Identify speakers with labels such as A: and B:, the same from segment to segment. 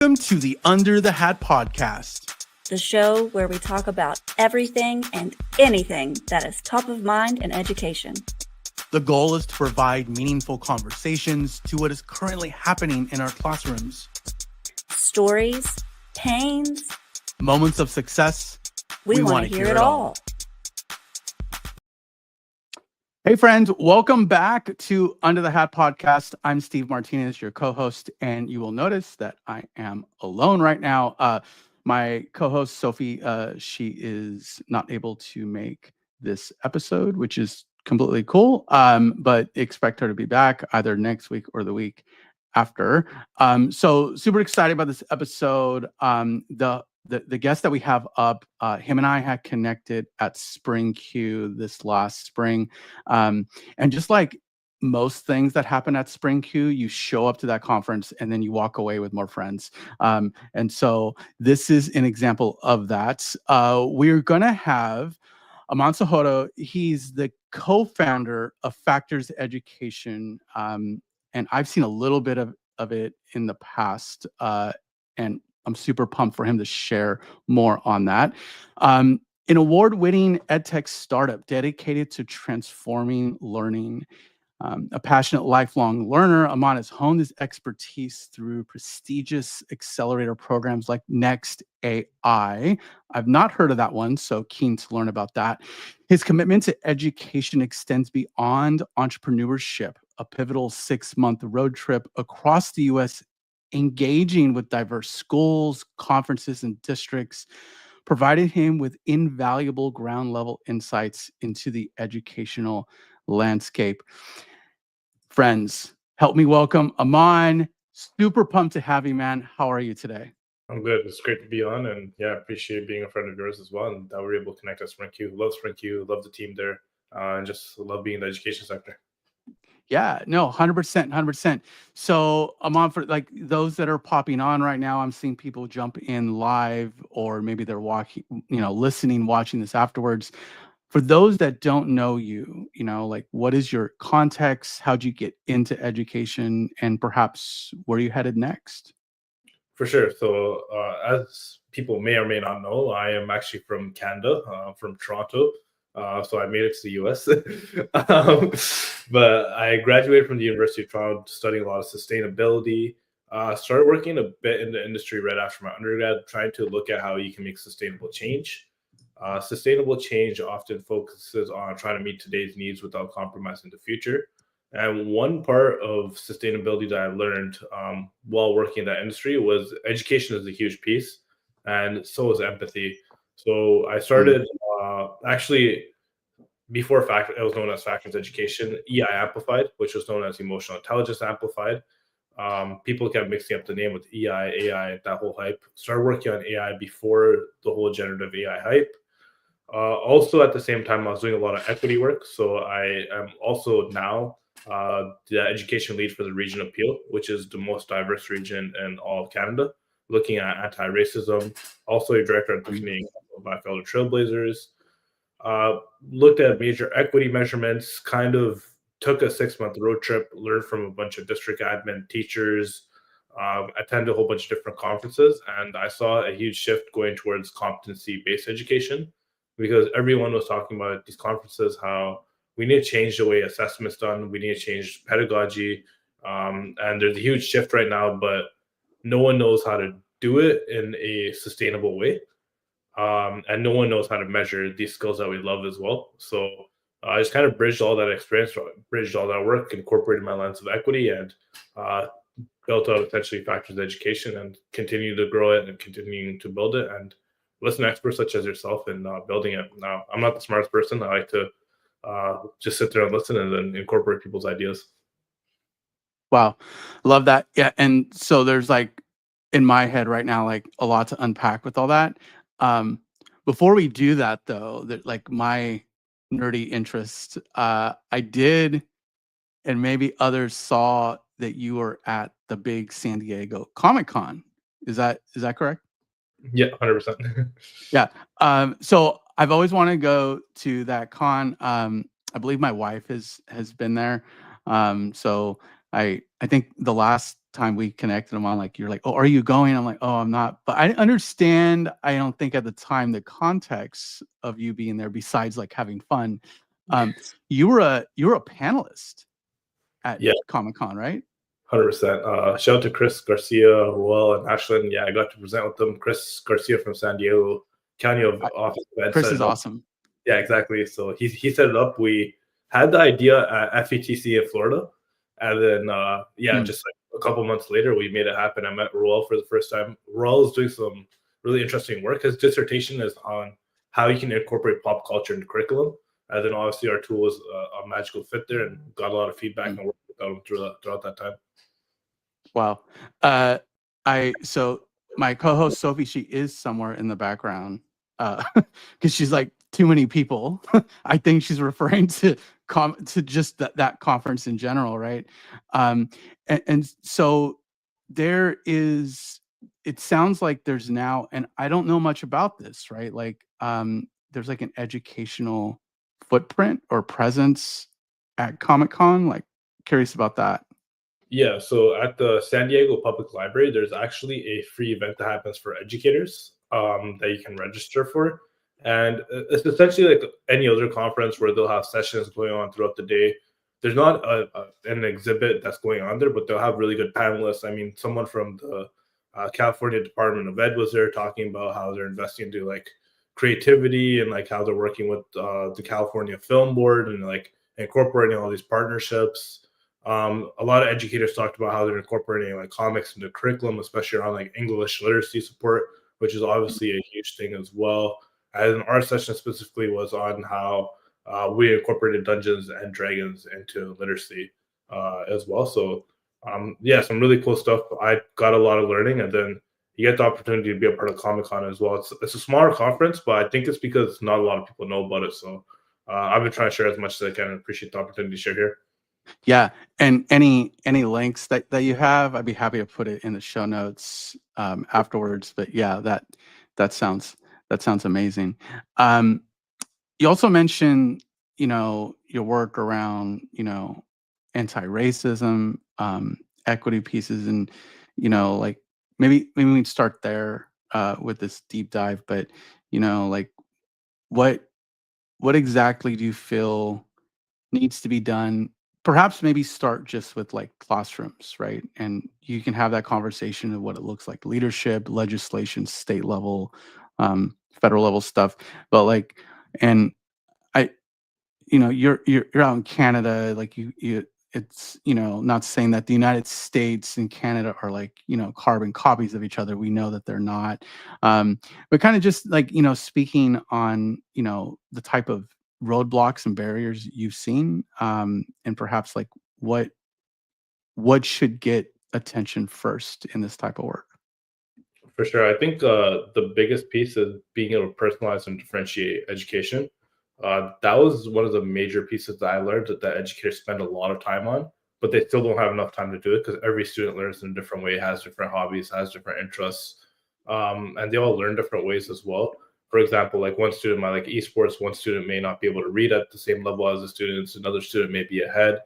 A: Welcome to the Under the Hat podcast,
B: the show where we talk about everything and anything that is top of mind in education.
A: The goal is to provide meaningful conversations to what is currently happening in our classrooms.
B: Stories, pains,
A: moments of success.
B: We want to hear it all.
A: Hey friends, welcome back to Under the Hat podcast. I'm Steve Martinez, your co-host, and you will notice that I am alone right now. My co-host Sophie, she is not able to make this episode, which is completely cool. But expect her to be back either next week or the week after. So super excited about this episode. The guest that we have up, him and I had connected at Spring Q this last spring. And just like most things that happen at Spring Q, you show up to that conference and then you walk away with more friends. And so this is an example of that. We're going to have Aman Sahota. He's the co-founder of Factors Education. And I've seen a little bit of it in the past. And I'm super pumped for him to share more on that. An award-winning edtech startup dedicated to transforming learning. A passionate lifelong learner, Aman has honed his expertise through prestigious accelerator programs like Next AI. I've not heard of that one, so keen to learn about that. His commitment to education extends beyond entrepreneurship, a pivotal 6-month road trip across the U.S., engaging with diverse schools, conferences, and districts, provided him with invaluable ground-level insights into the educational landscape. Friends, help me welcome Aman. Super pumped to have you, man. How are you today?
C: I'm good. It's great to be on, and yeah, appreciate being a friend of yours as well, and that we're able to connect at Spring Q. Love Spring Q, love the team there, and just love being in the education sector.
A: Yeah, no, 100%, 100%. So Aman, for like those that are popping on right now, I'm seeing people jump in live, or maybe they're watching, listening, watching this afterwards. For those that don't know you, like what is your context? How'd you get into education, and perhaps where are you headed next?
C: For sure. So as people may or may not know, I am actually from Canada, from Toronto. So I made it to the US. But I graduated from the University of Toronto studying a lot of sustainability. Started working a bit in the industry right after my undergrad, trying to look at how you can make sustainable change. Sustainable change often focuses on trying to meet today's needs without compromising the future. And one part of sustainability that I learned while working in that industry was education is a huge piece, and so is empathy. So I started actually before it was known as Factors Education, EI Amplified, which was known as Emotional Intelligence Amplified. People kept mixing up the name with EI, AI, that whole hype. Started working on AI before the whole generative AI hype. Also, at the same time, I was doing a lot of equity work. So I am also now the education lead for the region of Peel, which is the most diverse region in all of Canada, looking at anti-racism. Also a director at the Canadian Black Elder Trailblazers. Looked at major equity measurements, kind of took a 6-month road trip, learned from a bunch of district admin teachers, attended a whole bunch of different conferences, and I saw a huge shift going towards competency-based education, because everyone was talking about at these conferences how we need to change the way assessment's done, we need to change pedagogy, and there's a huge shift right now, but no one knows how to do it in a sustainable way. And no one knows how to measure these skills that we love as well. So I just kind of bridged all that experience, bridged all that work, incorporated my lens of equity, and built out essentially Factors Education, and continue to grow it and continuing to build it, and listen to experts such as yourself in building it. Now, I'm not the smartest person. I like to just sit there and listen and then incorporate people's ideas.
A: Wow. Love that. Yeah. And so there's like in my head right now, like a lot to unpack with all that. Before we do that though, like my nerdy interest, I did, and maybe others saw that you were at the big San Diego Comic-Con. Is that correct?
C: Yeah, 100%.
A: Yeah. So I've always wanted to go to that con. I believe my wife has been there. So I think the last time we connected, I'm on, like, you're like, oh, are you going? I'm like, oh, I'm not. But I understand, I don't think at the time, the context of you being there, besides like having fun. You were a panelist at
C: Yeah,
A: Comic-Con, right?
C: 100%. Shout out to Chris Garcia, Ruel, and Ashlyn. Yeah, I got to present with them. Chris Garcia from San Diego County Office of Ed
A: Chris
C: set
A: is
C: it up.
A: awesome.
C: Yeah, exactly. So he set it up. We had the idea at FETC in Florida, and then just like a couple months later, we made it happen. I met Ruel for the first time. Ruel is doing some really interesting work. His dissertation is on how you can incorporate pop culture into curriculum. And then obviously our tool was a magical fit there, and got a lot of feedback and work with them throughout that time.
A: Wow. So my co-host Sophie, she is somewhere in the background, because she's like, too many people. I think she's referring to just that conference in general, right? And so there is. It sounds like there's now, and I don't know much about this, right? Like, there's like an educational footprint or presence at Comic-Con. Like, curious about that.
C: Yeah, so at the San Diego Public Library, there's actually a free event that happens for educators that you can register for. And it's essentially like any other conference where they'll have sessions going on throughout the day. There's not an exhibit that's going on there, but they'll have really good panelists. I mean, someone from the California Department of Ed was there talking about how they're investing into like creativity, and like how they're working with the California Film Board, and like incorporating all these partnerships. A lot of educators talked about how they're incorporating like comics into curriculum, especially around like English literacy support, which is obviously a huge thing as well. And our session specifically was on how we incorporated Dungeons and Dragons into literacy as well. So yeah, some really cool stuff. I got a lot of learning, and then you get the opportunity to be a part of Comic-Con as well. It's a smaller conference, but I think it's because not a lot of people know about it. So I've been trying to share as much as I can, and appreciate the opportunity to share here.
A: Yeah, and any links that you have, I'd be happy to put it in the show notes afterwards. But yeah, that sounds amazing. You also mentioned, your work around, anti-racism, equity pieces, and like, maybe we can start there with this deep dive. But like, what exactly do you feel needs to be done? Perhaps maybe start just with like classrooms, right? And you can have that conversation of what it looks like: leadership, legislation, state level, federal level stuff. But like, and I, you're out in Canada, like it's, not saying that the United States and Canada are like, carbon copies of each other. We know that they're not. But kind of just like, speaking on, the type of roadblocks and barriers you've seen, and perhaps like what should get attention first in this type of work.
C: For sure. I think the biggest piece is being able to personalize and differentiate education. That was one of the major pieces that I learned that educators spend a lot of time on, but they still don't have enough time to do it because every student learns in a different way, has different hobbies, has different interests, and they all learn different ways as well. For example, like one student might like esports, one student may not be able to read at the same level as the students, another student may be ahead.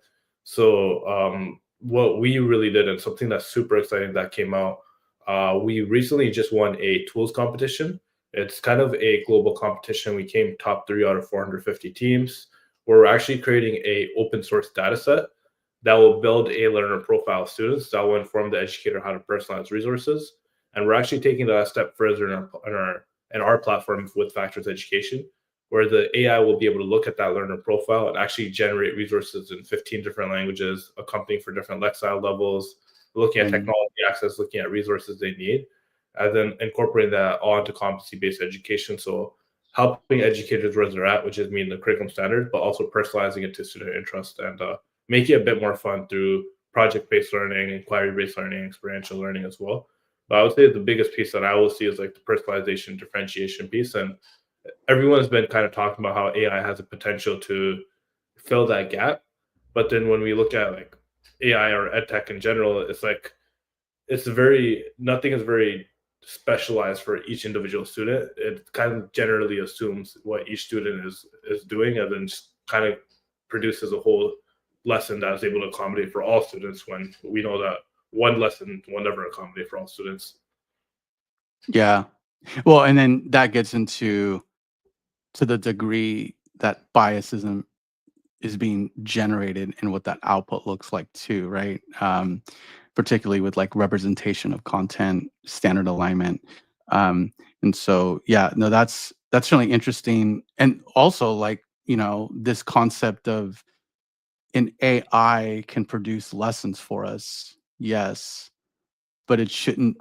C: So what we really did, and something that's super exciting that came out, we recently just won a tools competition. It's kind of a global competition. We came top 3 out of 450 teams. We're actually creating a open source data set that will build a learner profile of students that will inform the educator how to personalize resources. And we're actually taking that a step further in our platform with Factors Education, where the AI will be able to look at that learner profile and actually generate resources in 15 different languages, accompanying for different Lexile levels, looking at technology access, looking at resources they need, and then incorporating that all into competency-based education. So helping educators where they're at, which is meeting the curriculum standards, but also personalizing it to student interest, and making it a bit more fun through project-based learning, inquiry-based learning, experiential learning as well. But I would say the biggest piece that I will see is like the personalization differentiation piece. And everyone's been kind of talking about how AI has a potential to fill that gap. But then when we look at like AI or edtech in general, it's like nothing is very specialized for each individual student. It kind of generally assumes what each student is doing, and then just kind of produces a whole lesson that is able to accommodate for all students, when we know that one lesson will never accommodate for all students.
A: Yeah. Well, and then that gets into the degree that biasism is being generated and what that output looks like too, right? Particularly with like representation of content, standard alignment. And so, yeah, no, that's really interesting. And also like, this concept of an AI can produce lessons for us. Yes, but it shouldn't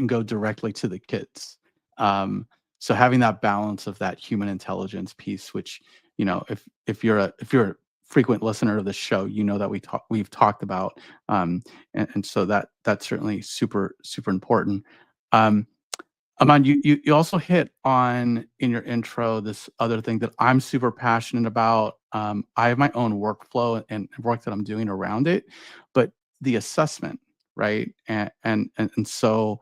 A: go directly to the kids. um, so having that balance of that human intelligence piece, which, if you're a frequent listener of the show, that we've talked about. And so that's certainly super important. um, Aman, you also hit on in your intro this other thing that I'm super passionate about. I have my own workflow and work that I'm doing around it, but the assessment, right? And so,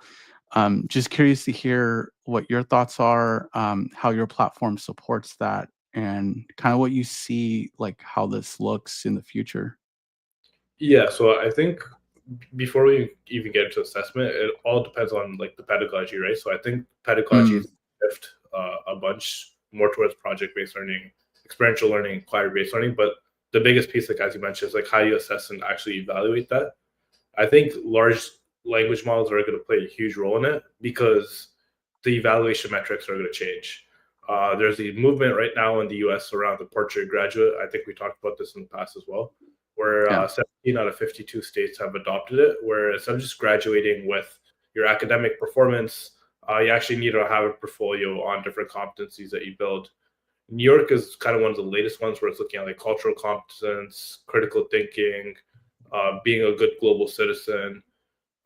A: just curious to hear what your thoughts are, how your platform supports that, and kind of what you see, like how this looks in the future.
C: Yeah, so I think before we even get into assessment, it all depends on like the pedagogy, right? So I think pedagogy
A: Mm,
C: is shift a bunch more towards project-based learning, experiential learning, inquiry-based learning. But the biggest piece, like as you mentioned, is like how you assess and actually evaluate that. I think large language models are going to play a huge role in it because the evaluation metrics are going to change. There's the movement right now in the US around the portrait graduate. I think we talked about this in the past as well, where
A: yeah.
C: 17 out of 52 states have adopted it, where instead of just graduating with your academic performance, you actually need to have a portfolio on different competencies that you build. New York is kind of one of the latest ones where it's looking at like cultural competence, critical thinking, being a good global citizen.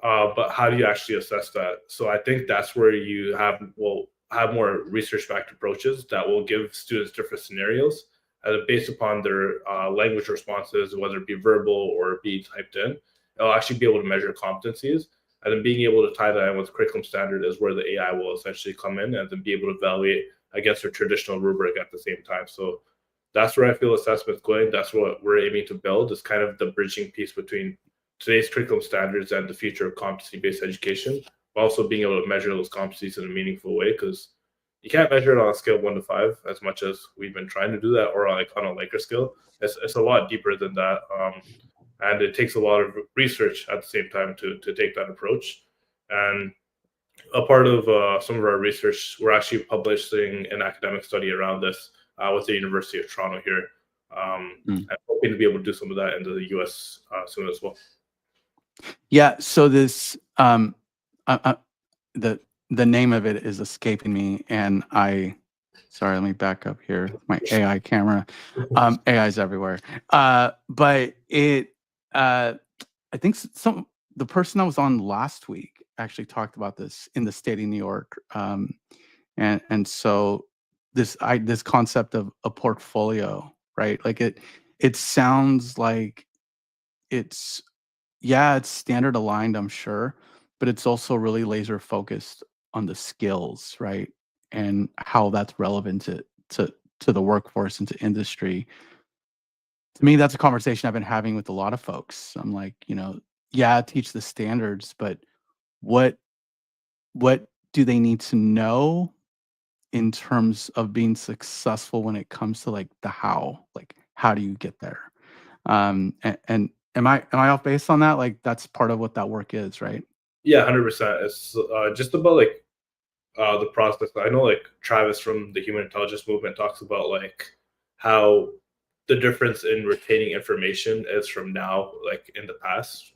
C: But how do you actually assess that? So I think that's where you will have more research-backed approaches that will give students different scenarios based upon their language responses, whether it be verbal or be typed in. They'll actually be able to measure competencies, and then being able to tie that in with curriculum standard is where the AI will essentially come in, and then be able to evaluate against their traditional rubric at the same time. So that's where I feel assessment's going. That's what we're aiming to build, is kind of the bridging piece between today's curriculum standards and the future of competency-based education, but also being able to measure those competencies in a meaningful way, because you can't measure it on a scale of 1 to 5 as much as we've been trying to do that, or like on a Likert scale. It's a lot deeper than that, and it takes a lot of research at the same time to take that approach. And a part of some of our research, we're actually publishing an academic study around this with the University of Toronto here.
A: Mm.
C: I'm hoping to be able to do some of that in the US soon as well.
A: Yeah. So this, the name of it is escaping me, and sorry, let me back up here. My AI camera. AI is everywhere. But it, I think the person that was on last week actually talked about this in the state of New York. And so this concept of a portfolio, right? Like it sounds like it's, yeah, it's standard aligned, I'm sure, but it's also really laser focused on the skills, right? And how that's relevant to the workforce and to industry. To me, that's a conversation I've been having with a lot of folks. I'm like, yeah, teach the standards, but what what do they need to know in terms of being successful when it comes to like the how? Like, how do you get there? And am I off base on that? Like, that's part of what that work is, right?
C: Yeah, 100%. It's just about like the process. I know like Travis from the Human Intelligence Movement talks about like how the difference in retaining information is from now, like in the past,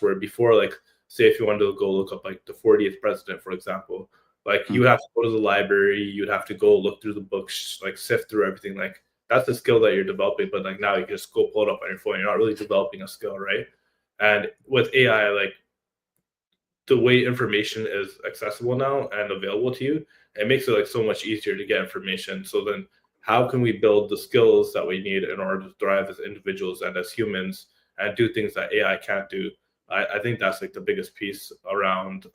C: where before, like, say if you wanted to go look up like the 40th president, for example, like you
A: Mm,
C: would have to go to the library, you'd have to go look through the books, like sift through everything. Like that's the skill that you're developing, but like now you can just go pull it up on your phone. You're not really developing a skill, right? And with AI, like the way information is accessible now and available to you, it makes it like so much easier to get information. So then how can we build the skills that we need in order to thrive as individuals and as humans and do things that AI can't do? I think that's like the biggest piece around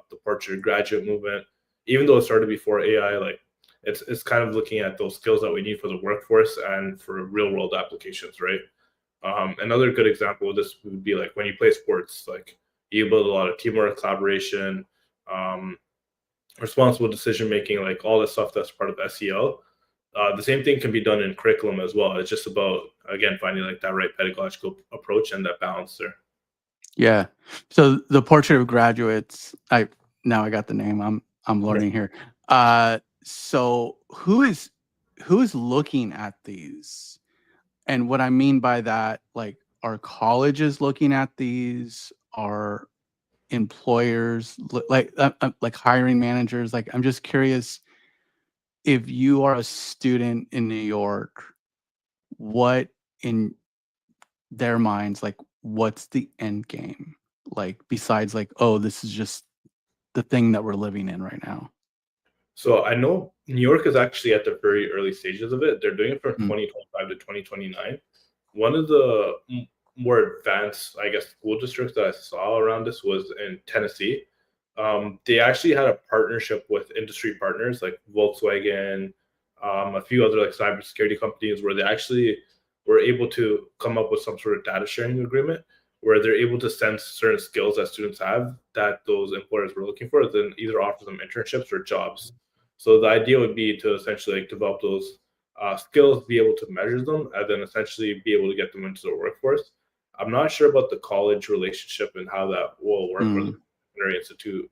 C: the portrait graduate movement. Even though it started before AI, like it's kind of looking at those skills that we need for the workforce and for real world applications, right? Another good example of this would be like when you play sports, like You build a lot of teamwork, collaboration, responsible decision making, like all the stuff that's part of SEL. The same thing can be done in curriculum as well. It's just about, again, finding like that right pedagogical approach and that balance there.
A: Yeah. So the portrait of graduates, I got the name. I'm learning here. So who is looking at these? And what I mean by that, like, are colleges looking at these? Are employers like hiring managers? Like, I'm just curious, if you are a student in New York, what in their minds, like, what's the end game? Like, besides like, oh, this is just the thing that we're living in right now.
C: So I know New York is actually at the very early stages of it. They're doing it from
A: Mm.
C: 2025 to 2029. One of the more advanced, I guess, school districts that I saw around this was in Tennessee. They actually had a partnership with industry partners like Volkswagen, a few other like cybersecurity companies, where they actually were able to come up with some sort of data sharing agreement where they're able to sense certain skills that students have that those employers were looking for, then either offer them internships or jobs. So the idea would be to essentially like develop those skills, be able to measure them, and then essentially be able to get them into the workforce. I'm not sure about the college relationship and how that will work, or the Culinary Institute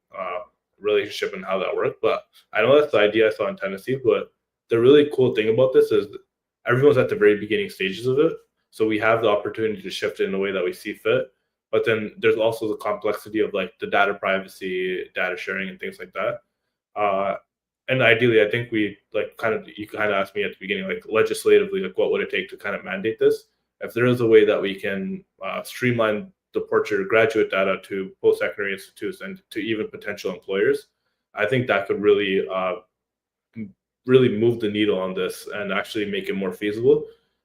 C: relationship and how that worked, but I know that's the idea I saw in Tennessee. But the really cool thing about this is everyone's at the very beginning stages of it, so we have the opportunity to shift it in a way that we see fit. But then there's also the complexity of like the data privacy, data sharing, and things like that. Uh, and ideally, I think we like you kind of asked me at the beginning, like legislatively, like what would it take to kind of mandate this? If there is a way that we can streamline the portrait of graduate data to post-secondary institutes and to even potential employers, I think that could really move the needle on this and actually make it more feasible.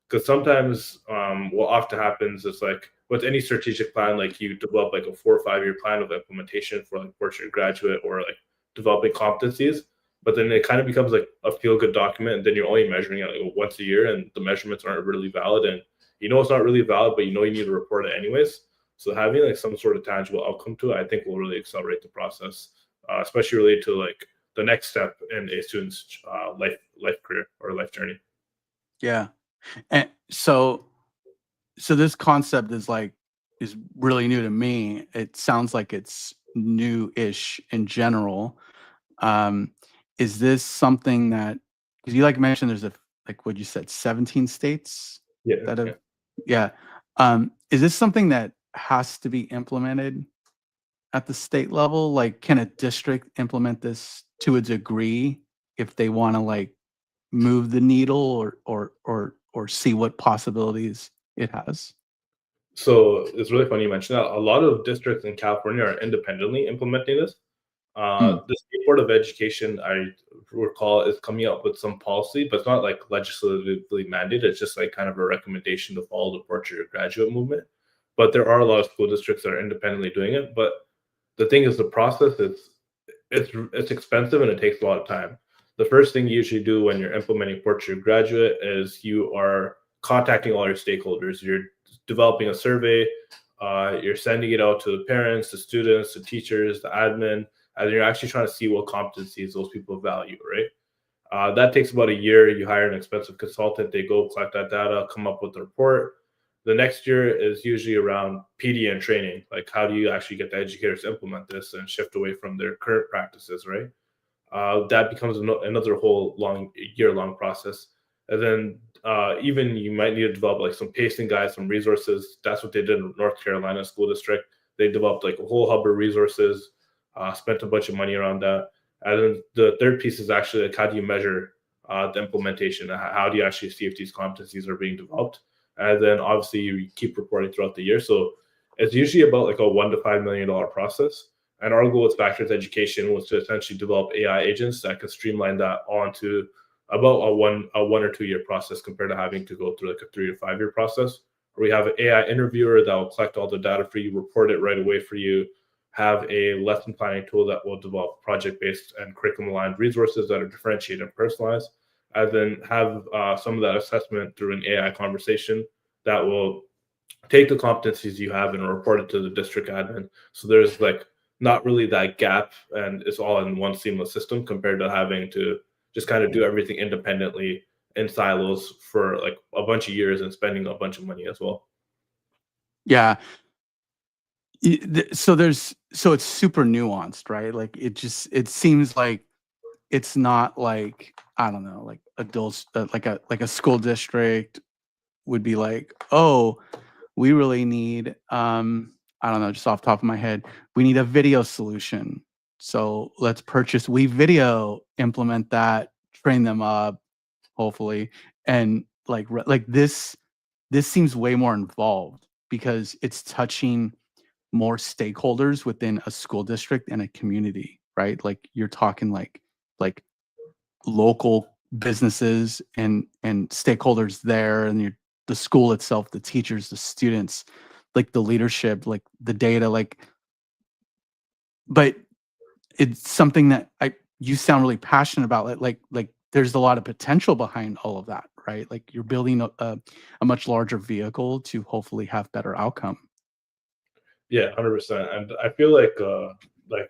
C: Because sometimes what often happens is like with any strategic plan, like you develop like a 4 or 5 year plan of implementation for like portrait graduate or like developing competencies, but then it kind of becomes like a feel good document, and then you're only measuring it like once a year, and the measurements aren't really valid, and it's not really valid, but you need to report it anyways. So having like some sort of tangible outcome to it, I think will really accelerate the process, especially related to like the next step in a student's life career or life journey.
A: Yeah. And so this concept is really new to me. It sounds like it's new-ish in general. Is this something that, because you mentioned there's like what you said, 17 states that have, yeah. Is this something that has to be implemented at the state level? Like, can a district implement this to a degree if they want to move the needle or see what possibilities it has?
C: So it's really funny you mentioned that. A lot of districts in California are independently implementing this. The State Board of Education, I recall, is coming up with some policy, but it's not like legislatively mandated. It's just like kind of a recommendation to follow the portrait graduate movement. But there are a lot of school districts that are independently doing it. But the thing is, the process is it's expensive and it takes a lot of time. The first thing you usually do when you're implementing portrait graduate is you are contacting all your stakeholders. You're developing a survey. You're sending it out to the parents, the students, the teachers, the admin, and you're actually trying to see what competencies those people value, right? That takes about a year. You hire an expensive consultant. They go collect that data, come up with a report. The next year is usually around PD and training. Like, how do you actually get the educators to implement this and shift away from their current practices, right? That becomes another whole year-long process. And then even you might need to develop like some pacing guides, some resources. That's what they did in North Carolina School District. They developed like a whole hub of resources, spent a bunch of money around that. And then the third piece is actually like, how do you measure the implementation? How do you actually see if these competencies are being developed? And then obviously you keep reporting throughout the year. So it's usually about like a $1 to $5 million process. And our goal with Factors Education was to essentially develop AI agents that can streamline that onto about a 1 or 2 year process compared to having to go through like a 3 to 5 year process. Where we have an AI interviewer that will collect all the data for you, report it right away for you, have a lesson planning tool that will develop project-based and curriculum-aligned resources that are differentiated and personalized, and then have some of that assessment through an AI conversation that will take the competencies you have and report it to the district admin. So there's like not really that gap, and it's all in one seamless system compared to having to just kind of do everything independently in silos for like a bunch of years and spending a bunch of money as well.
A: Yeah. So it's super nuanced, right? Like it seems like it's not like, I don't know, like adults, like a school district would be like, oh, we really need, I don't know, just off the top of my head, we need a video solution. So let's purchase We Video, implement that, train them up, hopefully. And like this seems way more involved because it's touching more stakeholders within a school district and a community, right? Like you're talking like local businesses and stakeholders there, and the school itself, the teachers, the students, like the leadership, like the data, but it's something that you sound really passionate about it. Like there's a lot of potential behind all of that, right? Like you're building a much larger vehicle to hopefully have better outcome.
C: Yeah, 100%. And I feel like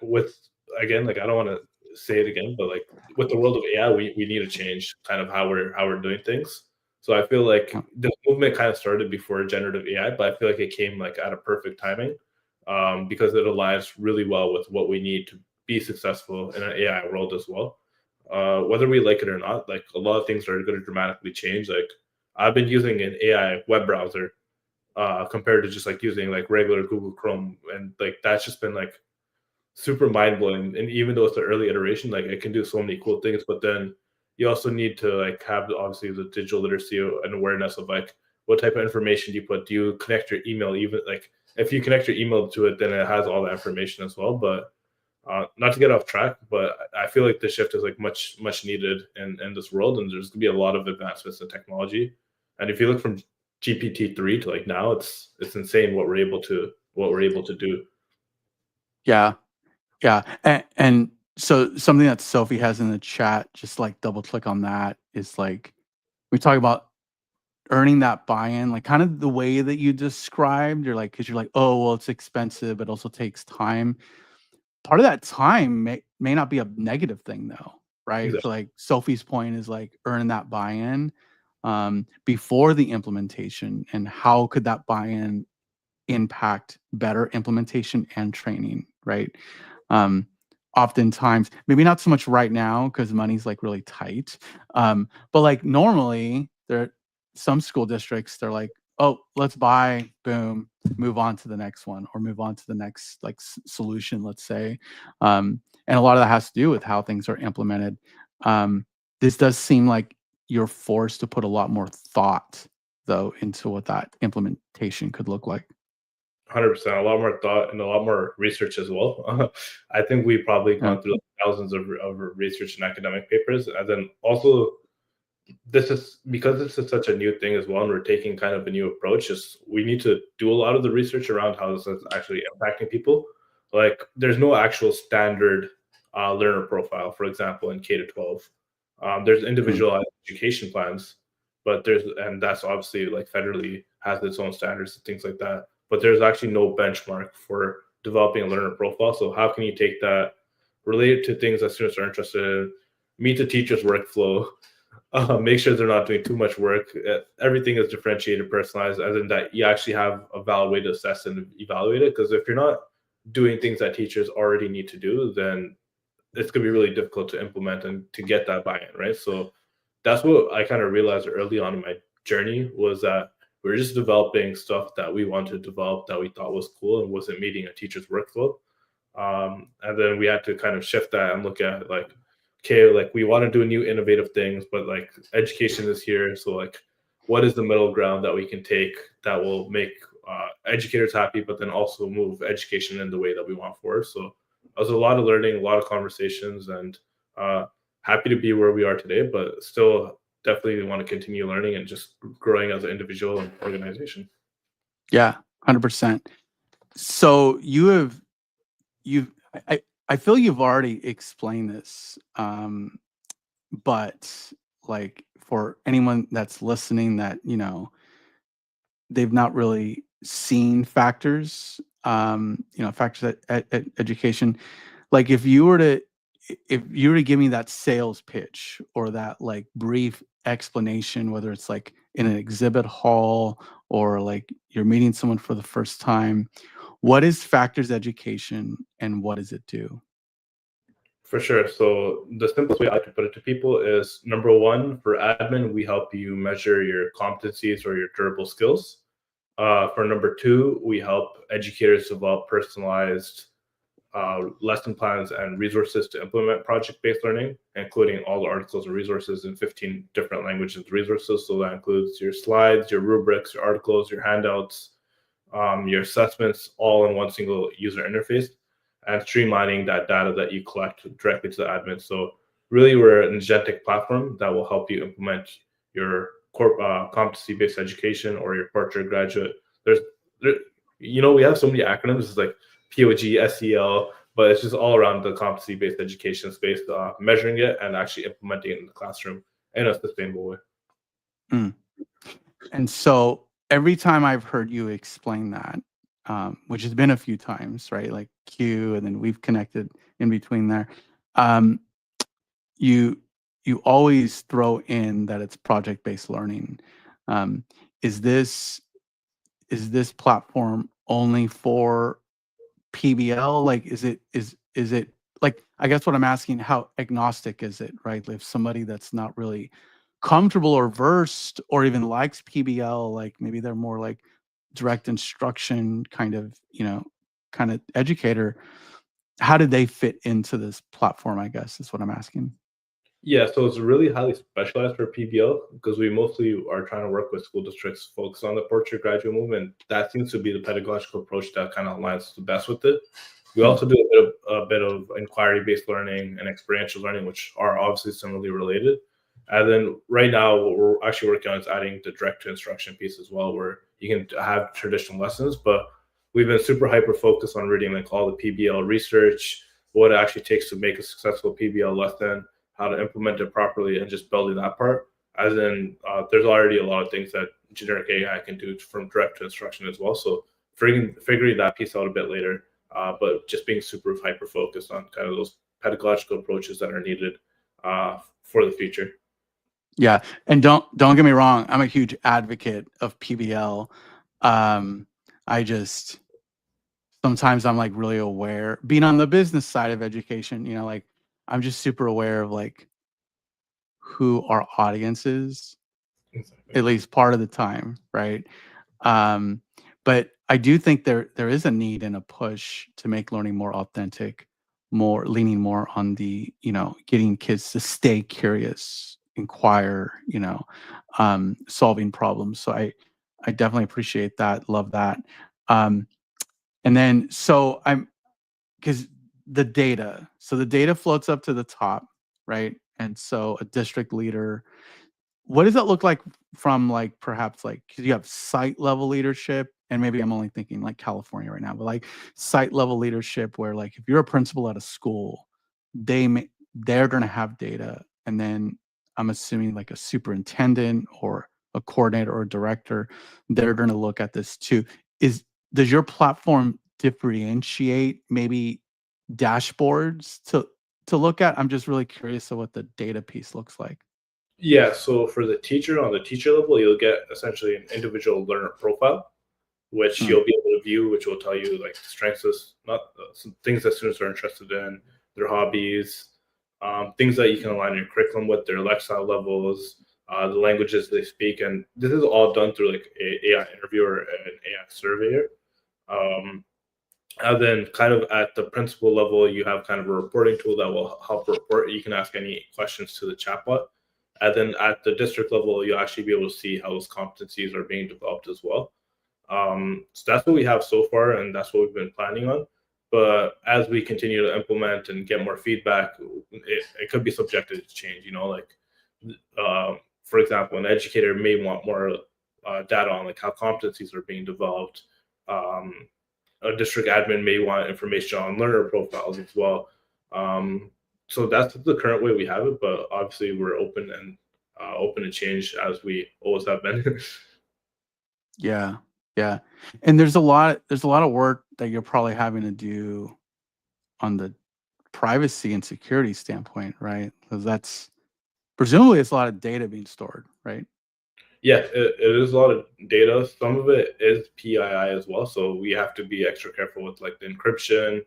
C: with, again, like I don't want to say it again, but like with the world of AI, we need to change kind of how we're doing things. So I feel like
A: Yeah.
C: this movement kind of started before generative AI, but I feel like it came like at a perfect timing, because it aligns really well with what we need to be successful in an AI world as well. Whether we like it or not, like a lot of things are going to dramatically change. Like I've been using an AI web browser compared to just like using like regular Google Chrome, and like that's just been like super mind blowing. And even though it's the early iteration, like it can do so many cool things, but then you also need to like have obviously the digital literacy and awareness of like what type of information do you put. Do you connect your email? Even like if you connect your email to it, then it has all that information as well. But not to get off track, but I feel like the shift is like much needed in this world, and there's gonna be a lot of advancements in technology. And if you look from GPT-3 to like now, it's insane what we're able to do.
A: Yeah. Yeah. And so something that Sophie has in the chat, just like double click on that, is like we talk about earning that buy-in, like kind of the way that you described. You're like, because you're like, oh, well, it's expensive. It also takes time. Part of that time may not be a negative thing though, right? So
C: Exactly.
A: like Sophie's point is like earn that buy-in before the implementation, and how could that buy-in impact better implementation and training, right? Um, Oftentimes, maybe not so much right now because money's like really tight, but like normally, there some school districts they're like, oh, let's buy, boom, move on to the next one or move on to the next like solution, let's say, and a lot of that has to do with how things are implemented. Um, this does seem like you're forced to put a lot more thought though into what that implementation could look like.
C: 100%. A lot more thought and a lot more research as well. I think we've probably
A: Yeah.
C: gone through like thousands of research and academic papers, and then also this is because this is such a new thing as well, and we're taking kind of a new approach. Is we need to do a lot of the research around how this is actually impacting people. Like, there's no actual standard learner profile, for example, in K to 12. There's
A: Mm.
C: individualized education plans, but and that's obviously like federally has its own standards and things like that. But there's actually no benchmark for developing a learner profile. So how can you take that, relate it to things that students are interested in, meet the teacher's workflow, make sure they're not doing too much work. Everything is differentiated, personalized, as in that you actually have a valid way to assess and evaluate it. Because if you're not doing things that teachers already need to do, then it's going to be really difficult to implement and to get that buy-in, right? So that's what I kind of realized early on in my journey, was that we were just developing stuff that we wanted to develop that we thought was cool and wasn't meeting a teacher's workflow. And then we had to kind of shift that and look at like, okay, like we want to do new innovative things, but like education is here. So like, what is the middle ground that we can take that will make educators happy, but then also move education in the way that we want forward? So it was a lot of learning, a lot of conversations, and uh, happy to be where we are today, but still definitely want to continue learning and just growing as an individual and organization.
A: Yeah, 100%. So you've I feel you've already explained this, but like for anyone that's listening that they've not really seen factors, factors at education. Like if you were to give me that sales pitch or that like brief explanation, whether it's like in an exhibit hall or like you're meeting someone for the first time, what is factors education and what does it do?
C: For sure. So the simplest way I can put it to people is, number one, for admin, we help you measure your competencies or your durable skills. For number two, we help educators develop personalized lesson plans and resources to implement project-based learning, including all the articles and resources in 15 different languages and resources. So that includes your slides, your rubrics, your articles, your handouts, your assessments, all in one single user interface, and streamlining that data that you collect directly to the admin. So really, we're an agentic platform that will help you implement your competency-based education or your portrait graduate. There, we have so many acronyms. It's like POG, SEL, but it's just all around the competency-based education space, measuring it and actually implementing it in the classroom in a sustainable way.
A: Mm. And so every time I've heard you explain that, which has been a few times, right? Like Q, and then we've connected in between there. You always throw in that it's project-based learning. Is this platform only for PBL? Like, is it like, I guess what I'm asking, how agnostic is it, right? If somebody that's not really comfortable or versed or even likes PBL, like maybe they're more like direct instruction kind of educator, how did they fit into this platform, I guess is what I'm asking.
C: Yeah, so it's really highly specialized for PBL because we mostly are trying to work with school districts focused on the portrait graduate movement. That seems to be the pedagogical approach that kind of aligns the best with it. We also do a bit of inquiry-based learning and experiential learning, which are obviously similarly related. And then right now, what we're actually working on is adding the direct to instruction piece as well, where you can have traditional lessons, but we've been super hyper focused on reading like all the PBL research, what it actually takes to make a successful PBL lesson, how to implement it properly, and just building that part. As in, there's already a lot of things that generic AI can do from direct to instruction as well. So figuring that piece out a bit later, but just being super hyper focused on kind of those pedagogical approaches that are needed for the future.
A: Yeah, and don't get me wrong, I'm a huge advocate of PBL. I just sometimes I'm like really aware, being on the business side of education, like I'm just super aware of like who our audience is, at least part of the time, right? But I do think there is a need and a push to make learning more authentic, more leaning more on the, getting kids to stay curious, inquire, solving problems. So I definitely appreciate that, love that. And then so because the data floats up to the top, right? And so a district leader, what does that look like from like perhaps like, because you have site level leadership, and maybe I'm only thinking like California right now, but like site level leadership where like if you're a principal at a school, they're going to have data, and then I'm assuming like a superintendent or a coordinator or a director, they're going to look at this too. Does your platform differentiate maybe dashboards to look at? I'm just really curious of what the data piece looks like.
C: Yeah, so for the teacher, on the teacher level, you'll get essentially an individual learner profile, which you'll be able to view, which will tell you like strengths, not some things that students are interested in, their hobbies, things that you can align your curriculum with, their lifestyle levels, the languages they speak, and this is all done through like a AI interviewer and an AI surveyor. And then kind of at the principal level, you have kind of a reporting tool that will help report. You can ask any questions to the chatbot. And then at the district level, you'll actually be able to see how those competencies are being developed as well. So that's what we have so far, and that's what we've been planning on. But as we continue to implement and get more feedback, it could be subjected to change. For example, an educator may want more data on like how competencies are being developed. A district admin may want information on learner profiles as well. So that's the current way we have it, but obviously we're open and open to change as we always have been.
A: Yeah. Yeah. And there's a lot of work that you're probably having to do on the privacy and security standpoint, right? Because that's presumably it's a lot of data being stored, right?
C: Yeah, it is a lot of data. Some of it is PII as well, so we have to be extra careful with like the encryption,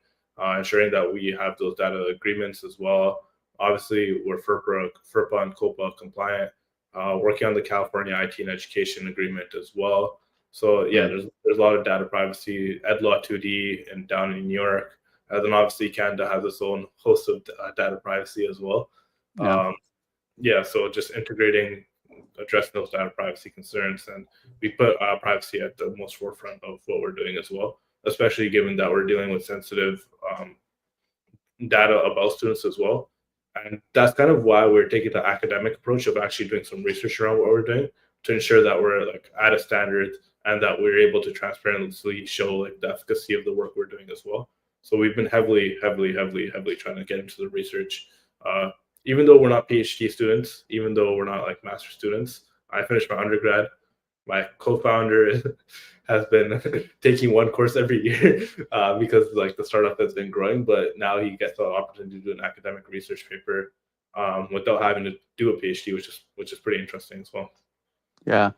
C: ensuring that we have those data agreements as well. Obviously, we're FERPA and COPA compliant, working on the California IT and Education Agreement as well. So yeah,
A: Mm.
C: there's a lot of data privacy, EdLaw 2D, and down in New York. And then obviously Canada has its own host of data privacy as well.
A: Yeah.
C: Yeah, so just integrating, addressing those data privacy concerns, and we put privacy at the most forefront of what we're doing as well, especially given that we're dealing with sensitive data about students as well. And that's kind of why we're taking the academic approach of actually doing some research around what we're doing to ensure that we're like at a standard and that we're able to transparently show like the efficacy of the work we're doing as well. So we've been heavily trying to get into the research. Uh, Even though we're not PhD students, even though we're not like master students, I finished my undergrad. My co-founder has been taking one course every year because like the startup has been growing, but now he gets the opportunity to do an academic research paper without having to do a PhD, which is pretty interesting as well.
A: Yeah.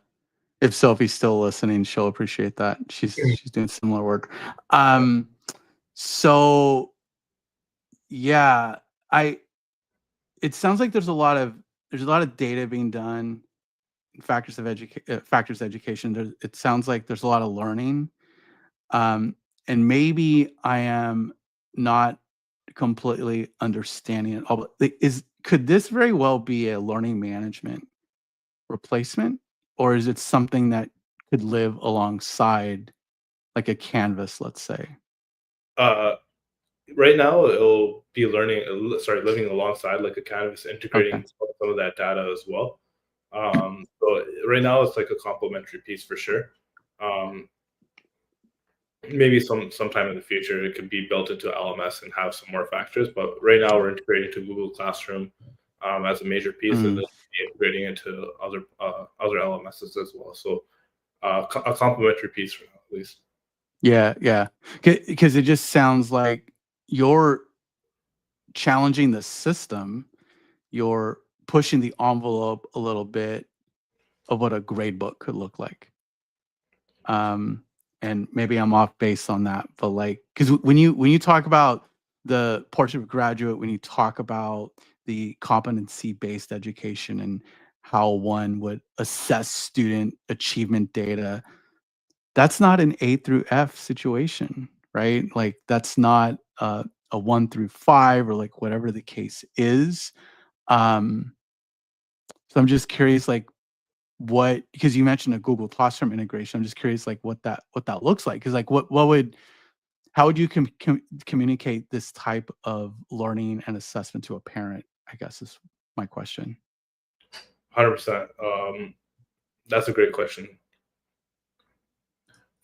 A: If Sophie's still listening, she'll appreciate that. She's doing similar work. Um, so yeah, I it sounds like there's a lot of data being done in factors education. It sounds like there's a lot of learning. And maybe I am not completely understanding it all. But could this very well be a learning management replacement, or is it something that could live alongside like a Canvas, let's say?
C: Uh, right now, it'll be living alongside like a Canvas,
A: Okay.
C: integrating some of that data as well. So right now, it's like a complementary piece for sure. Um, Maybe sometime in the future it could be built into LMS and have some more factors. But right now we're integrating to Google Classroom as a major piece, and
A: Mm,
C: then integrating into other LMSs as well. So a complementary piece for now, at least.
A: yeah, yeah. Because it just sounds like you're challenging the system, you're pushing the envelope a little bit of what a grade book could look like. Um, and maybe I'm off base on that, but like, because when you talk about the portrait of graduate, when you talk about the competency based education and how one would assess student achievement data, that's not an A through F situation, right? Like that's not a 1 through 5 or like whatever the case is. Um, so I'm just curious, like what, because you mentioned a Google Classroom integration. I'm just curious, like what that looks like. Because like what would how would you communicate this type of learning and assessment to a parent? I guess is my question.
C: 100%. That's a great question.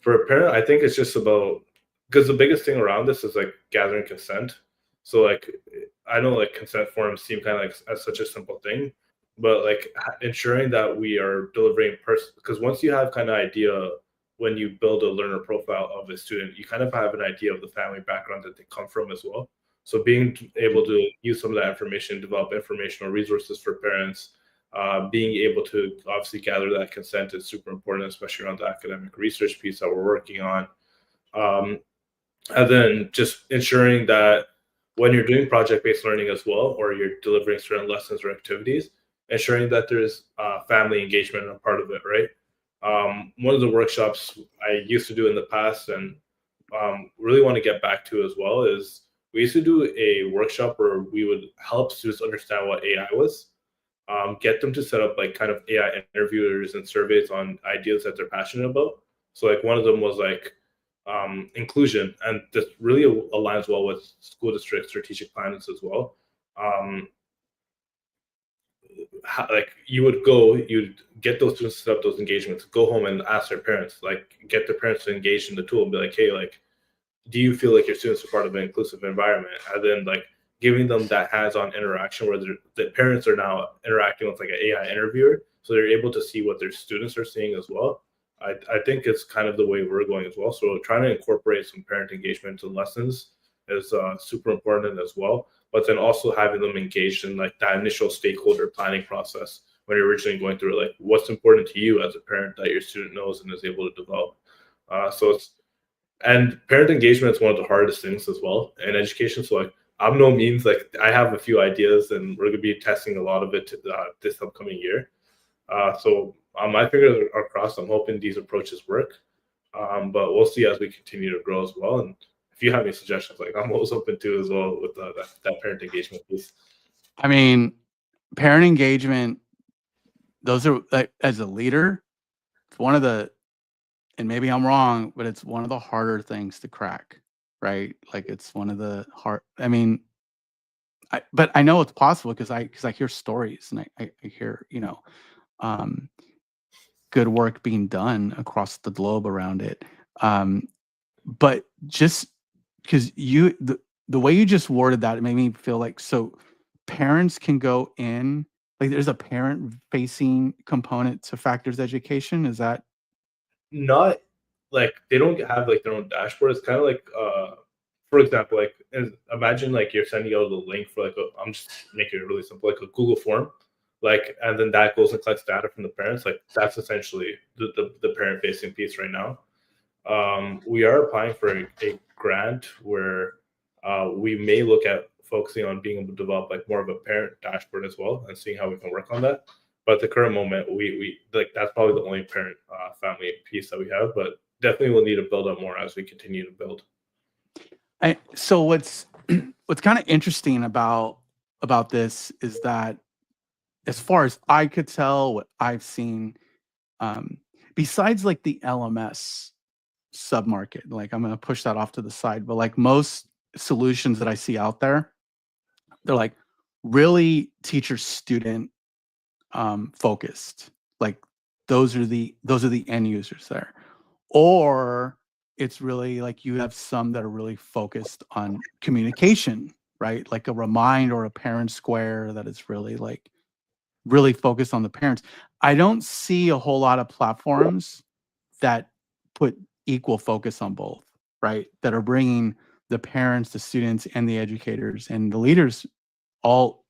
C: For a parent, I think it's just about, because the biggest thing around this is like gathering consent. So like I know like consent forms seem kind of like as such a simple thing, but like ensuring that we are delivering because once you have kind of idea when you build a learner profile of a student, you kind of have an idea of the family background that they come from as well. So being able to use some of that information, develop informational resources for parents, being able to obviously gather that consent is super important, especially around the academic research piece that we're working on. Um, and then just ensuring that when you're doing project-based learning as well, or you're delivering certain lessons or activities, ensuring that there's family engagement a part of it, right? One of the workshops I used to do in the past and really want to get back to as well is we used to do a workshop where we would help students understand what AI was, get them to set up like kind of AI interviewers and surveys on ideas that they're passionate about. So like one of them was like inclusion, and this really aligns well with school district strategic plans as well. Um, like you'd get those students to set up those engagements, go home and ask their parents, like get their parents to engage in the tool and be like, hey, like do you feel like your students are part of an inclusive environment? And then like giving them that hands-on interaction where the parents are now interacting with like an AI interviewer, so they're able to see what their students are seeing as well. I think it's kind of the way we're going as well. So trying to incorporate some parent engagement into lessons is super important as well. But then also having them engaged in like that initial stakeholder planning process when you're originally going through it, like what's important to you as a parent that your student knows and is able to develop. So it's and parent engagement is one of the hardest things as well in education. So like I'm no means like I have a few ideas and we're gonna be testing a lot of it this upcoming year. So my fingers are crossed. I'm hoping these approaches work, but we'll see as we continue to grow as well. And if you have any suggestions, like I'm always open to as well with that parent engagement piece.
A: I mean, parent engagement, those are like, as a leader, it's one of the, and maybe I'm wrong, but it's one of the harder things to crack, right? Like it's one of the hard, I mean, but I know it's possible because I hear stories and I hear, um, good work being done across the globe around it. But just because the way you just worded that, it made me feel like, so parents can go in, like there's a parent facing component to factors education. Is that?
C: Not like they don't have like their own dashboard. It's kind of like for example, like imagine like you're sending out a link for like I'm just making it really simple, like a Google form, like and then that goes and collects data from the parents. Like that's essentially the parent facing piece right now. We are applying for a grant where we may look at focusing on being able to develop like more of a parent dashboard as well and seeing how we can work on that. But at the current moment, we like that's probably the only parent family piece that we have, but definitely we'll need to build up more as we continue to build.
A: So what's kind of interesting about this is that, as far as I could tell, what I've seen, besides like the LMS submarket, like I'm going to push that off to the side, but like most solutions that I see out there, they're like really teacher student focused. Like those are the end users there. Or it's really like you have some that are really focused on communication, right? Like a Remind or a Parent Square that is really like really focused on the parents. I don't see a whole lot of platforms that put equal focus on both, right? That are bringing the parents, the students, and the educators and the leaders all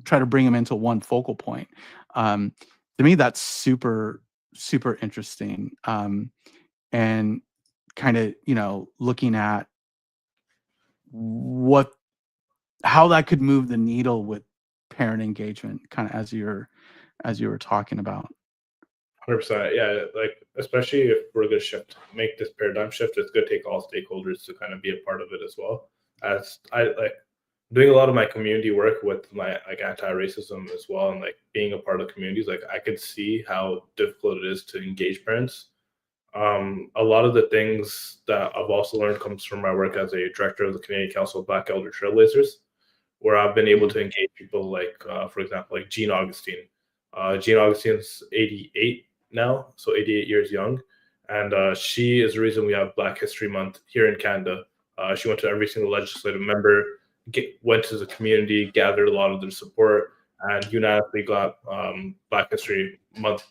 A: try to bring them into one focal point. Um, to me, that's super, super interesting. And kind of, looking at how that could move the needle with parent engagement, kind of as you were talking about.
C: 100%. Yeah, like especially if we're going to make this paradigm shift, it's going to take all stakeholders to kind of be a part of it as well. As I like doing a lot of my community work with my like anti-racism as well, and like being a part of communities, like I could see how difficult it is to engage parents. A lot of the things that I've also learned comes from my work as a director of the Canadian Council of Black Elder Trailblazers, where I've been able to engage people like, for example, like Jean Augustine. Jean Augustine's 88 now, so 88 years young, and she is the reason we have Black History Month here in Canada. She went to every single legislative member, went to the community, gathered a lot of their support, and unanimously got Black History Month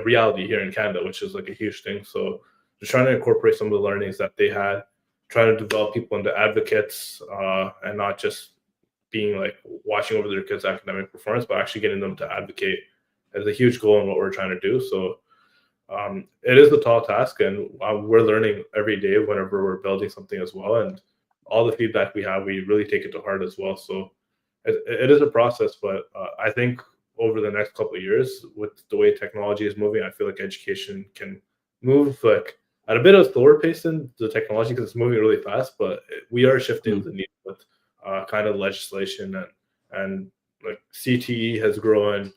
C: reality here in Canada, which is like a huge thing. So just trying to incorporate some of the learnings that they had, trying to develop people into advocates, and not just being like watching over their kids' academic performance, but actually getting them to advocate is a huge goal in what we're trying to do. So it is a tall task, and we're learning every day whenever we're building something as well. And all the feedback we have, we really take it to heart as well. So it is a process, but I think over the next couple of years, with the way technology is moving, I feel like education can move like at a bit of a slower pace than the technology because it's moving really fast. But we are shifting the needle with kind of legislation and like CTE has grown,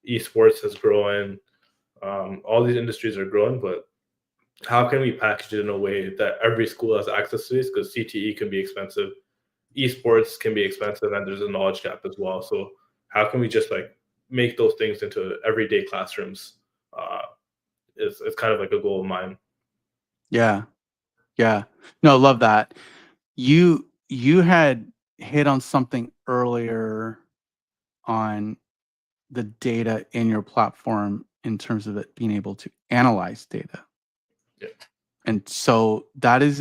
C: esports has grown, all these industries are growing, but how can we package it in a way that every school has access to these? Because CTE can be expensive, esports can be expensive, and there's a knowledge gap as well. So how can we just like make those things into everyday classrooms? It's kind of like a goal of mine.
A: Yeah. No, love that. You had hit on something earlier on the data in your platform in terms of it being able to analyze data.
C: Yeah.
A: And so that is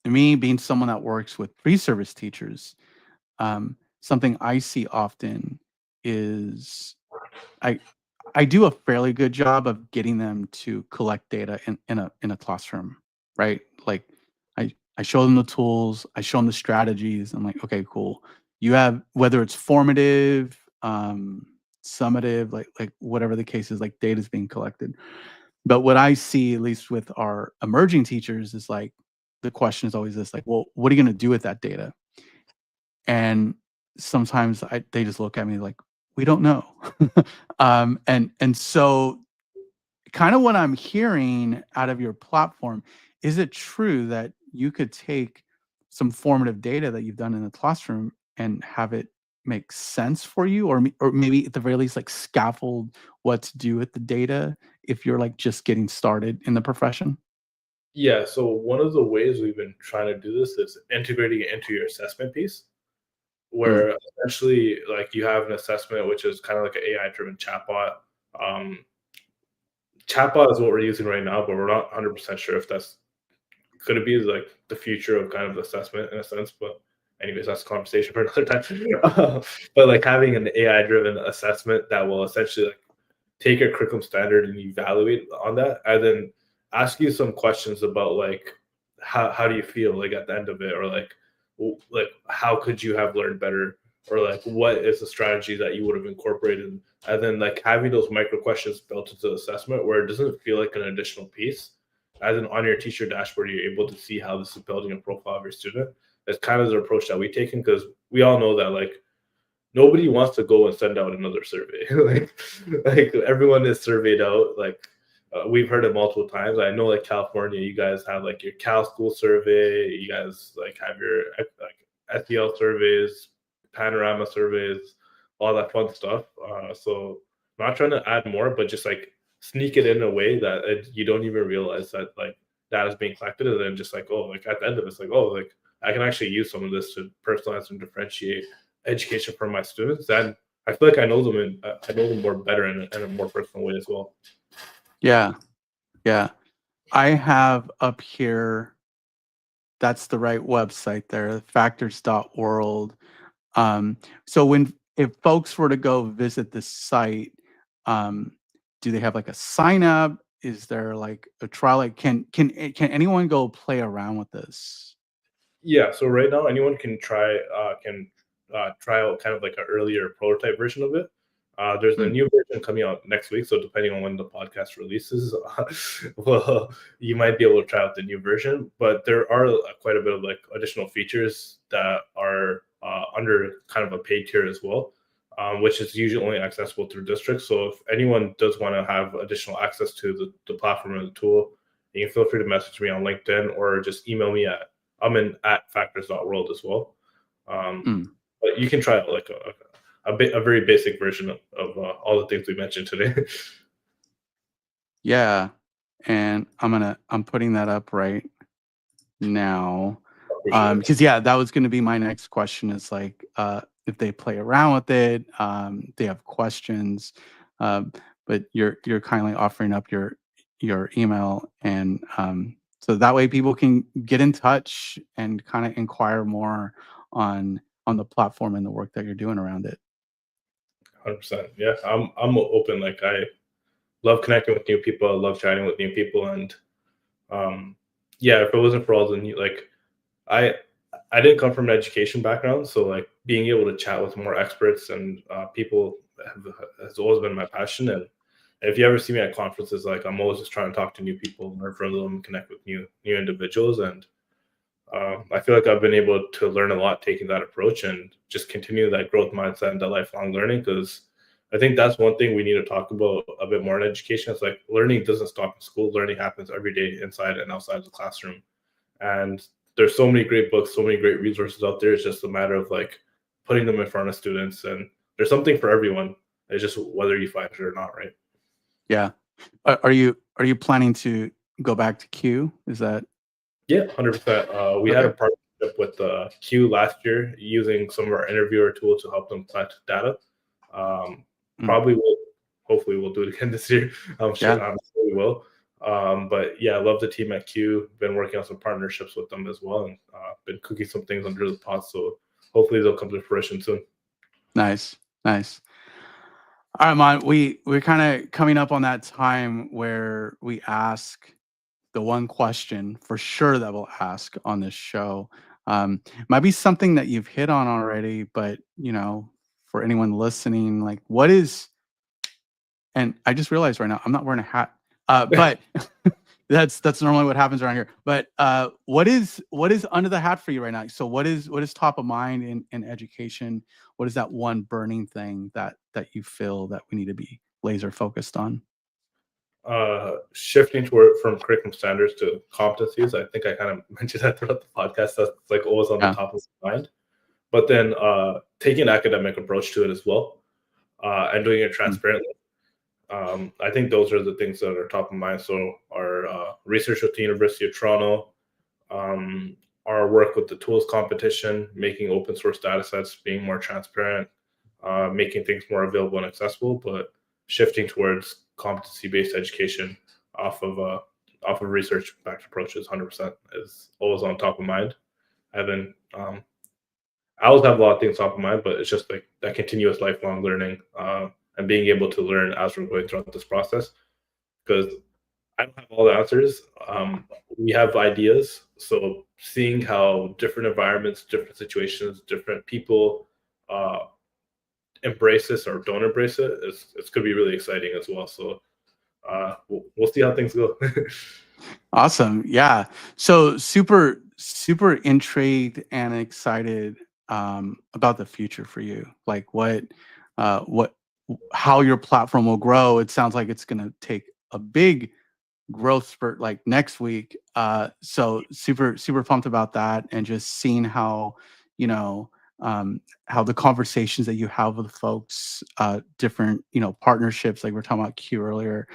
A: me being someone that works with pre-service teachers, something I see often is I do a fairly good job of getting them to collect data in a classroom, right? Like I show them the tools, I show them the strategies. I'm like, okay, cool. You have, whether it's formative, summative, like whatever the case is, like data is being collected. But what I see, at least with our emerging teachers, is like the question is always this, like, well, what are you going to do with that data? And sometimes they just look at me like, we don't know. And so kind of what I'm hearing out of your platform, is it true that you could take some formative data that you've done in the classroom and have it make sense for you, or maybe at the very least like scaffold what to do with the data if you're like just getting started in the profession?
C: Yeah, so one of the ways we've been trying to do this is integrating it into your assessment piece,
A: Mm,
C: where essentially like you have an assessment which is kind of like an AI driven chatbot. Um, Chatbot is what we're using right now, but we're not 100% sure if that's going to be like the future of kind of assessment in a sense. But anyways, that's a conversation for another time. But like having an AI driven assessment that will essentially like take a curriculum standard and evaluate on that, and then ask you some questions about like how do you feel like at the end of it, or like like how could you have learned better, or like what is the strategy that you would have incorporated, and then like having those micro questions built into the assessment where it doesn't feel like an additional piece. As in on your teacher dashboard, you're able to see how this is building a profile of your student. That's kind of the approach that we've taken, because we all know that like nobody wants to go and send out another survey. like everyone is surveyed out. Like we've heard it multiple times. I know like California, you guys have like your Cal School survey. You guys like have your like SEL surveys, panorama surveys, all that fun stuff. So I'm not trying to add more, but just like sneak it in a way that you don't even realize that like that is being collected, and then just like, oh, like at the end of it, it's like, oh, like I can actually use some of this to personalize and differentiate education for my students. And I feel like I know them I know them more better in a more personal way as well.
A: yeah, yeah. I have up here, that's the right website there, factors.world. So if folks were to go visit the site, um, do they have like a sign up? Is there like a trial? Like can anyone go play around with this?
C: Yeah, so right now anyone can try out kind of like an earlier prototype version of it. There's a
A: Mm,
C: new version coming out next week, so depending on when the podcast releases, well, you might be able to try out the new version. But there are quite a bit of like additional features that are under kind of a paid tier as well, which is usually only accessible through districts. So if anyone does want to have additional access to the platform and the tool, you can feel free to message me on LinkedIn or just email me at I'm in at factors.world as well. Um,
A: mm.
C: but you can try out like a very basic version of all the things we mentioned today.
A: Yeah. And I'm putting that up right now.
C: Appreciate it.
A: Because yeah, that was going to be my next question, is like if they play around with it, they have questions, um, but you're kindly offering up your email, and so that way people can get in touch and kind of inquire more on the platform and the work that you're doing around it.
C: 100%. Yeah, I'm open. Like I love connecting with new people. I love chatting with new people, and um, yeah, if it wasn't for all the new like I I didn't come from an education background, so like being able to chat with more experts and people has always been my passion. And if you ever see me at conferences, like I'm always just trying to talk to new people, learn from them, connect with new individuals, and I feel like I've been able to learn a lot taking that approach and just continue that growth mindset and that lifelong learning. Because I think that's one thing we need to talk about a bit more in education. It's like learning doesn't stop in school. Learning happens every day inside and outside of the classroom. And there's so many great books, so many great resources out there. It's just a matter of like putting them in front of students. And there's something for everyone. It's just whether you find it or not, right?
A: Yeah. Are you planning to go back to Q? Is that
C: Yeah, 100%. We had a
A: okay?
C: partnership with Q last year using some of our interviewer tools to help them collect data.
A: Mm,
C: Probably will hopefully we'll do it again this year. I'm sure we will. But yeah, I love the team at Q. Been working on some partnerships with them as well, and been cooking some things under the pot. So hopefully they'll come to fruition soon.
A: Nice. All right, Aman, we're kind of coming up on that time where we ask the one question for sure that we'll ask on this show. Might be something that you've hit on already, but for anyone listening, like what is, and I just realized right now I'm not wearing a hat, but that's normally what happens around here. But what is under the hat for you right now? So what is top of mind in education? What is that one burning thing that you feel that we need to be laser focused on?
C: Shifting from curriculum standards to competencies. I think I kind of mentioned that throughout the podcast. That's like always on the top of mind. But then taking an academic approach to it as well, and doing it transparently. I think those are the things that are top of mind. So our research with the University of Toronto, our work with the tools competition, making open source data sets, being more transparent, making things more available and accessible, but shifting towards competency-based education off of research-backed approaches 100% is always on top of mind. And then I always have a lot of things top of mind, but it's just like that continuous lifelong learning and being able to learn as we're going throughout this process. Because I don't have all the answers. We have ideas. So seeing how different environments, different situations, different people embrace this or don't embrace it, it's going to be really exciting as well. So we'll see how things go.
A: Awesome. Yeah. So super intrigued and excited about the future for you. Like how your platform will grow. It sounds like it's going to take a big growth spurt like next week. So super pumped about that, and just seeing how how the conversations that you have with folks, different partnerships, like we're talking about Q earlier.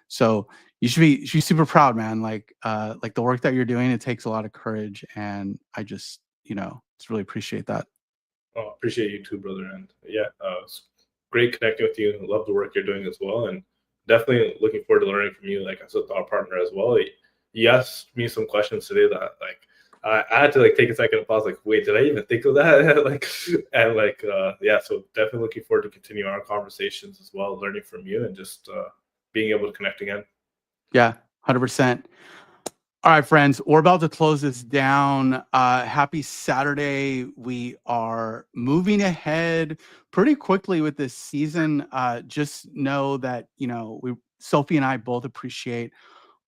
A: So you should be super proud, man. Like the work that you're doing, it takes a lot of courage, and I just just really appreciate that.
C: Oh, appreciate you too, brother. And yeah, it's great connecting with you. I love the work you're doing as well, and definitely looking forward to learning from you. Like I said, our partner as well. He asked me some questions today that like I had to like take a second and pause. Like, wait, did I even think of that? Yeah. So definitely looking forward to continuing our conversations as well, learning from you, and just being able to connect again.
A: Yeah, 100%. All right, friends, we're about to close this down. Happy Saturday. We are moving ahead pretty quickly with this season. Just know that, Sophie and I both appreciate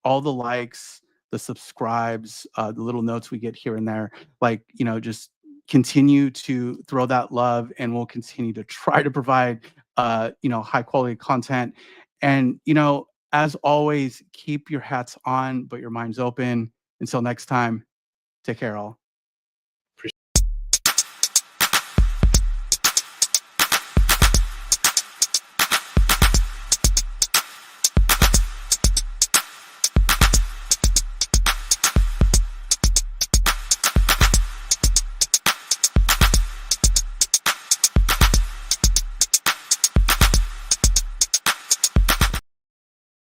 A: all the likes, the subscribes, the little notes we get here and there. Like, just continue to throw that love, and we'll continue to try to provide, high quality content. And, as always, keep your hats on, but your minds open. Until next time, take care, all.